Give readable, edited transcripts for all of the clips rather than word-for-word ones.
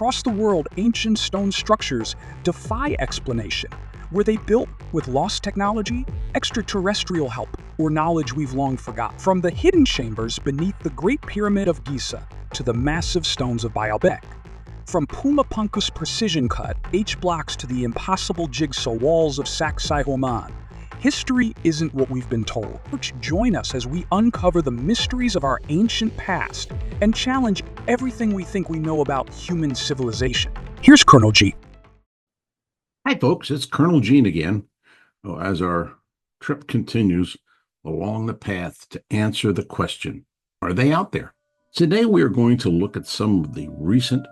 Across the world, ancient stone structures defy explanation. Were they built with lost technology, extraterrestrial help, or knowledge we've long forgot? From the hidden chambers beneath the Great Pyramid of Giza to the massive stones of Baalbek. From Puma Punku's precision-cut H-blocks to the impossible jigsaw walls of SAC Sai, history isn't what we've been told. Join us as we uncover the mysteries of our ancient past and challenge everything we think we know about human civilization. Here's Colonel G. Hi, folks. It's Colonel Gene again. As our trip continues along the path to answer the question, are they out there? Today, we are going to look at some of the recent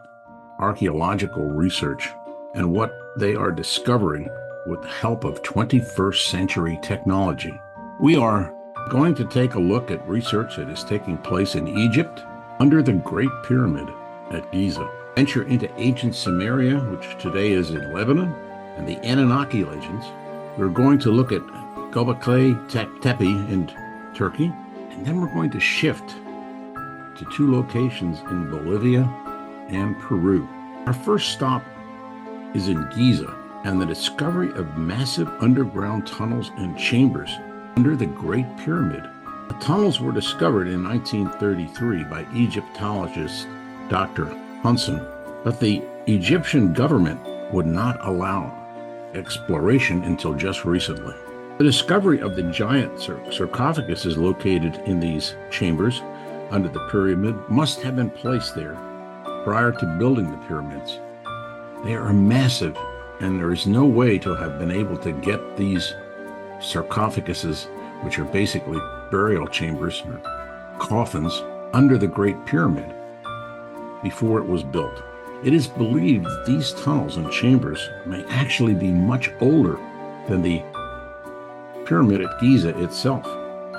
archaeological research and what they are discovering with the help of 21st century technology. We are going to take a look at research that is taking place in Egypt under the Great Pyramid at Giza. Venture into ancient Samaria, which today is in Lebanon, and the Anunnaki legends. We're going to look at Göbekli Tepe in Turkey, and then we're going to shift to two locations in Bolivia and Peru. Our first stop is in Giza and the discovery of massive underground tunnels and chambers under the Great Pyramid. The tunnels were discovered in 1933 by Egyptologist Dr. Hunson, but the Egyptian government would not allow exploration until just recently. The discovery of the giant sarcophagus is located in these chambers under the pyramid must have been placed there prior to building the pyramids. They are massive, and there is no way to have been able to get these sarcophaguses, which are basically burial chambers or coffins, under the Great Pyramid before it was built. It is believed that these tunnels and chambers may actually be much older than the pyramid at Giza itself.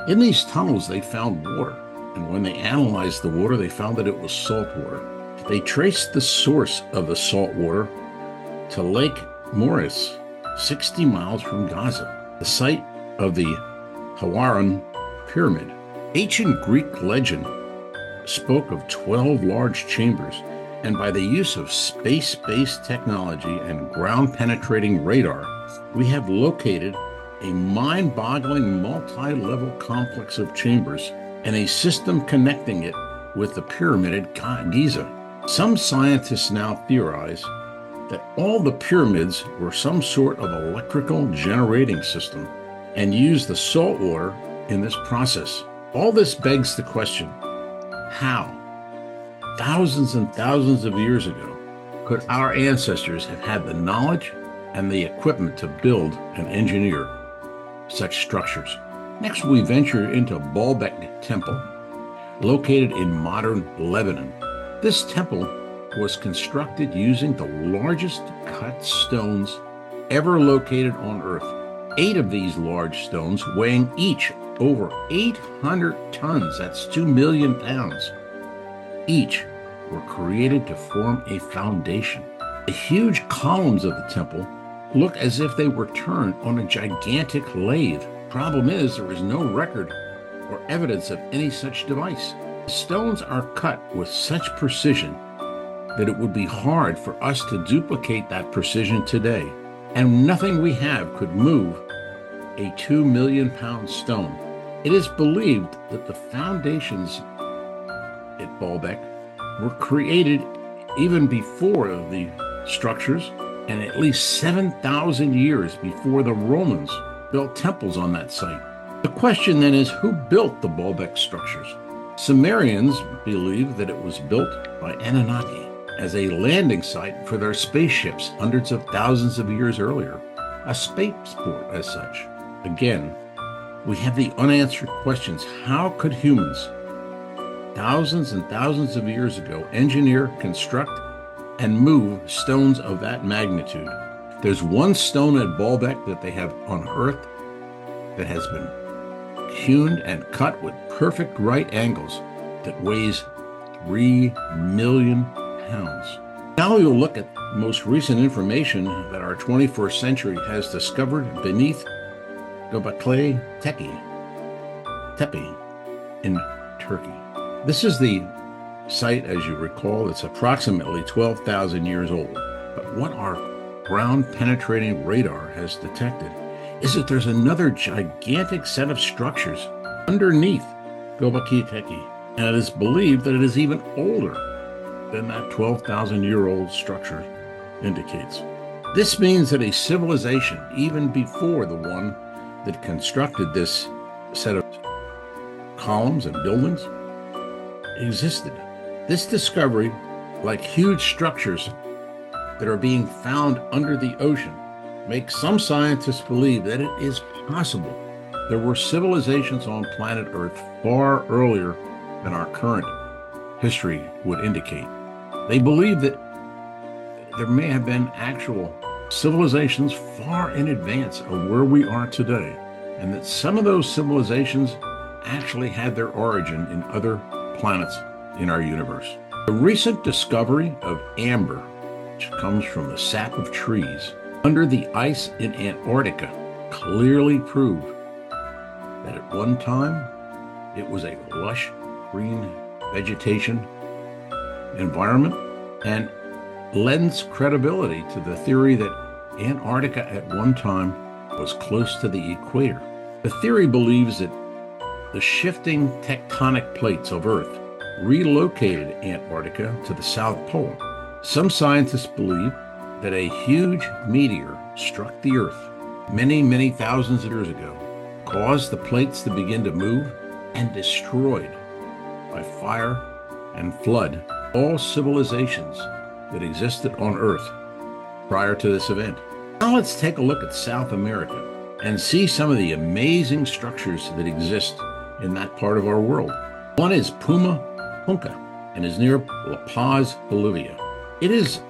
In these tunnels, they found water, and when they analyzed the water, they found that it was salt water. They traced the source of the salt water to Lake Moeris, 60 miles from Giza, the site of the Hawaran Pyramid. Ancient Greek legend spoke of 12 large chambers, and by the use of space-based technology and ground-penetrating radar, we have located a mind-boggling multi-level complex of chambers and a system connecting it with the pyramid at Giza. Some scientists now theorize that all the pyramids were some sort of electrical generating system and used the salt water in this process. All this begs the question, how, thousands and thousands of years ago, could our ancestors have had the knowledge and the equipment to build and engineer such structures? Next, we venture into Baalbek Temple, located in modern Lebanon. This temple was constructed using the largest cut stones ever located on Earth. 8 of these large stones, weighing each over 800 tons, that's 2 million pounds, each were created to form a foundation. The huge columns of the temple look as if they were turned on a gigantic lathe. Problem is, there is no record or evidence of any such device. The stones are cut with such precision that it would be hard for us to duplicate that precision today, and nothing we have could move a 2 million pound stone. It is believed that the foundations at Baalbek were created even before the structures and at least 7,000 years before the Romans built temples on that site. The question then is, who built the Baalbek structures? Sumerians believe that it was built by Anunnaki as a landing site for their spaceships hundreds of thousands of years earlier, a spaceport as such. Again, we have the unanswered questions. How could humans, thousands and thousands of years ago, engineer, construct, and move stones of that magnitude? There's one stone at Baalbek that they have unearthed that has been hewn and cut with perfect right angles that weighs 3 million pounds. Now we will look at the most recent information that our 21st century has discovered beneath Göbekli Tepe in Turkey. This is the site, as you recall, it's approximately 12,000 years old. But what our ground-penetrating radar has detected is that there's another gigantic set of structures underneath Göbekli Tepe, and it is believed that it is even older than that 12,000-year-old structure indicates. This means that a civilization, even before the one that constructed this set of columns and buildings, existed. This discovery, like huge structures that are being found under the ocean, makes some scientists believe that it is possible there were civilizations on planet Earth far earlier than our current history would indicate. They believe that there may have been actual civilizations far in advance of where we are today, and that some of those civilizations actually had their origin in other planets in our universe. The recent discovery of amber, which comes from the sap of trees under the ice in Antarctica, clearly proved that at one time it was a lush green vegetation environment, and lends credibility to the theory that Antarctica at one time was close to the equator. The theory believes that the shifting tectonic plates of Earth relocated Antarctica to the South Pole. Some scientists believe that a huge meteor struck the Earth many thousands of years ago, caused the plates to begin to move, and destroyed by fire and flood all civilizations that existed on Earth prior to this event. Now let's take a look at South America and see some of the amazing structures that exist in that part of our world. One is Puma Punku and is near La Paz, Bolivia. It is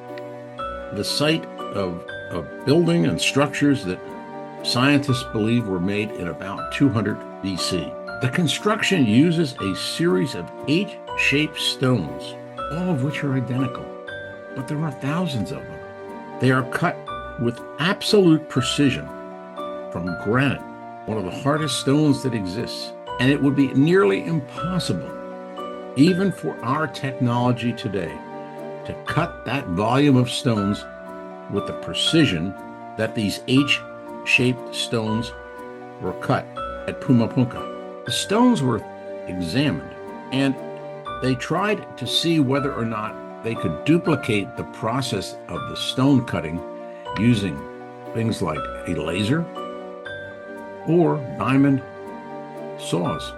the site of a building and structures that scientists believe were made in about 200 BC. The construction uses a series of H-shaped stones, all of which are identical, but there are thousands of them. They are cut with absolute precision from granite, one of the hardest stones that exists, and it would be nearly impossible, even for our technology today, to cut that volume of stones with the precision that these H-shaped stones were cut at Puma Punku. The stones were examined, and they tried to see whether or not they could duplicate the process of the stone cutting using things like a laser or diamond saws.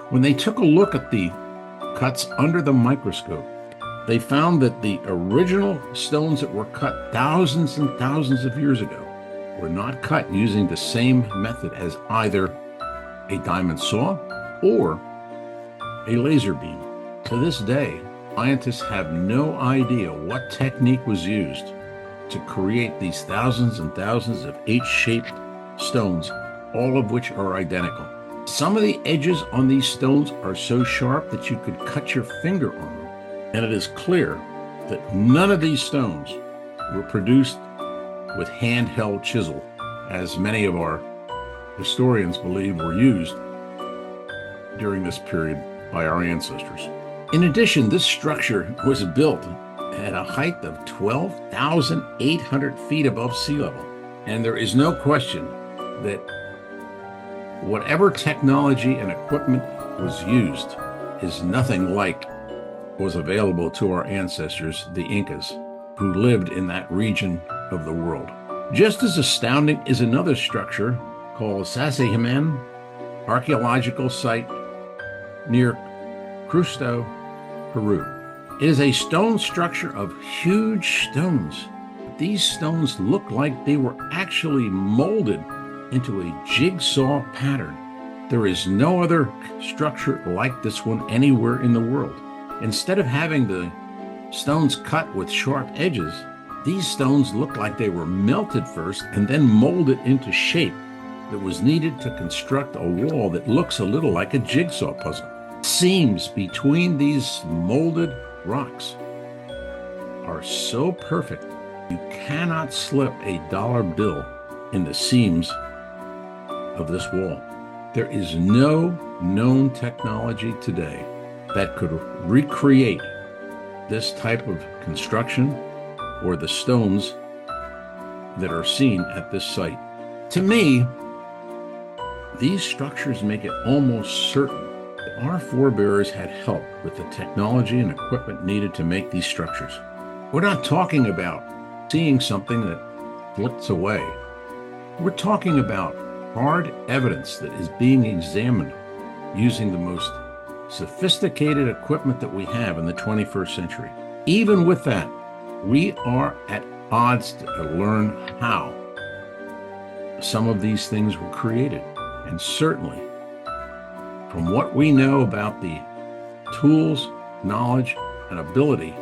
When they took a look at the cuts under the microscope, they found that the original stones that were cut thousands and thousands of years ago were not cut using the same method as either a diamond saw or a laser beam. To this day, scientists have no idea what technique was used to create these thousands and thousands of H-shaped stones, all of which are identical. Some of the edges on these stones are so sharp that you could cut your finger on them, and it is clear that none of these stones were produced with handheld chisel, as many of our historians believe were used during this period by our ancestors. In addition, this structure was built at a height of 12,800 feet above sea level. And there is no question that whatever technology and equipment was used is nothing like was available to our ancestors, the Incas, who lived in that region of the world. Just as astounding is another structure called SAC Sai archaeological site near Cusco, Peru. It is a stone structure of huge stones. These stones look like they were actually molded into a jigsaw pattern. There is no other structure like this one anywhere in the world. Instead of having the stones cut with sharp edges, these stones look like they were melted first and then molded into shape that was needed to construct a wall that looks a little like a jigsaw puzzle. Seams between these molded rocks are so perfect, you cannot slip a dollar bill in the seams of this wall. There is no known technology today that could recreate this type of construction or the stones that are seen at this site. To me, these structures make it almost certain that our forebears had help with the technology and equipment needed to make these structures. We're not talking about seeing something that flits away. We're talking about hard evidence that is being examined using the most sophisticated equipment that we have in the 21st century. Even with that, we are at odds to learn how some of these things were created. And certainly, from what we know about the tools, knowledge, and ability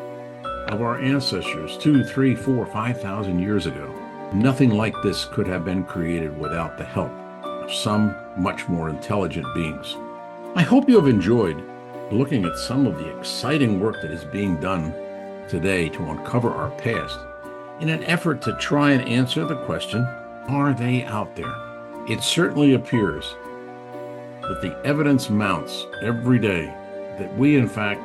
of our ancestors 2, 3, 4, 5,000 years ago, nothing like this could have been created without the help of some much more intelligent beings. I hope you have enjoyed looking at some of the exciting work that is being done today to uncover our past in an effort to try and answer the question, are they out there? It certainly appears that the evidence mounts every day that we, in fact,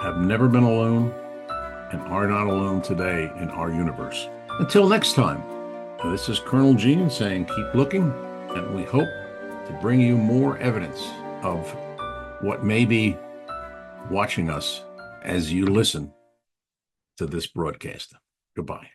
have never been alone and are not alone today in our universe. Until next time, this is Colonel Gene saying keep looking, and we hope to bring you more evidence of what may be watching us as you listen to this broadcast. Goodbye.